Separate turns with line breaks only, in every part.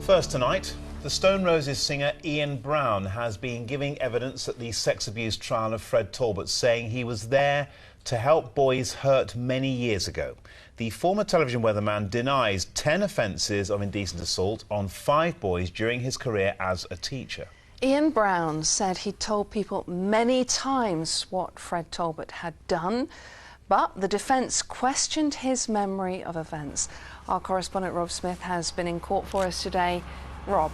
First tonight, the Stone Roses singer Ian Brown has been giving evidence at the sex abuse trial of Fred Talbot, saying he was there to help boys hurt many years ago. The former television weatherman denies 10 offences of indecent assault on 5 boys during his career as a teacher.
Ian Brown said he told people many times what Fred Talbot had done, but the defence questioned his memory of events. Our correspondent Rob Smith has been in court for us today. Rob.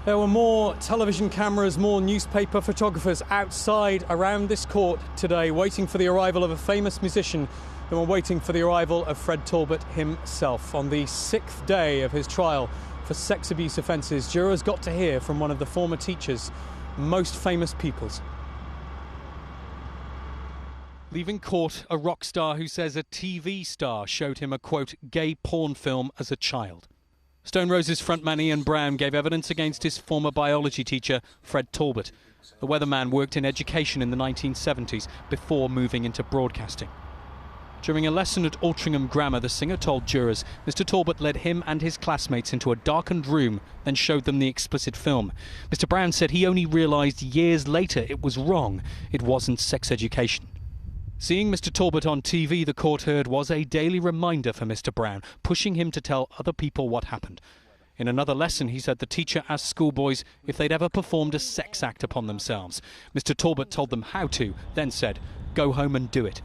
There were more television cameras, more newspaper photographers outside around this court today, waiting for the arrival of a famous musician and were waiting for the arrival of Fred Talbot himself. On the 6th day of his trial for sex abuse offences, jurors got to hear from one of the former teacher's most famous pupils. Leaving court, a rock star who says a TV star showed him a, quote, gay porn film as a child. Stone Roses frontman Ian Brown gave evidence against his former biology teacher, Fred Talbot. The weatherman worked in education in the 1970s before moving into broadcasting. During a lesson at Altrincham Grammar, the singer told jurors Mr. Talbot led him and his classmates into a darkened room, then showed them the explicit film. Mr. Brown said he only realised years later it was wrong. It wasn't sex education. Seeing Mr. Talbot on TV, the court heard, was a daily reminder for Mr. Brown, pushing him to tell other people what happened. In another lesson, he said the teacher asked schoolboys if they'd ever performed a sex act upon themselves. Mr. Talbot told them how to, then said, "Go home and do it."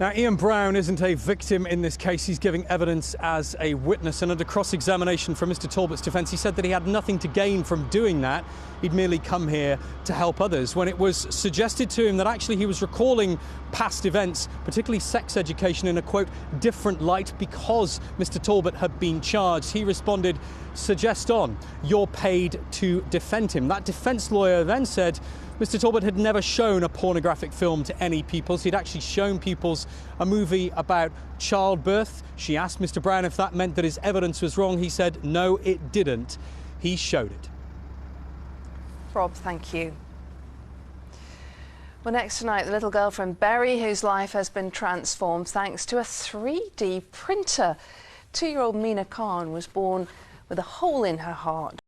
Now, Ian Brown isn't a victim in this case. He's giving evidence as a witness, and under cross-examination from Mr. Talbot's defence, he said that he had nothing to gain from doing that. He'd merely come here to help others. When it was suggested to him that actually he was recalling past events, particularly sex education, in a, quote, different light because Mr. Talbot had been charged, he responded, "Suggest on, you're paid to defend him." That defence lawyer then said Mr. Talbot had never shown a pornographic film to any pupils. He'd actually shown pupils a movie about childbirth. She asked Mr. Brown if that meant that his evidence was wrong. He said, no, it didn't. He showed it.
Rob, thank you. Well, next tonight, the little girl from Bury whose life has been transformed thanks to a 3D printer. 2-year-old Mina Khan was born with a hole in her heart.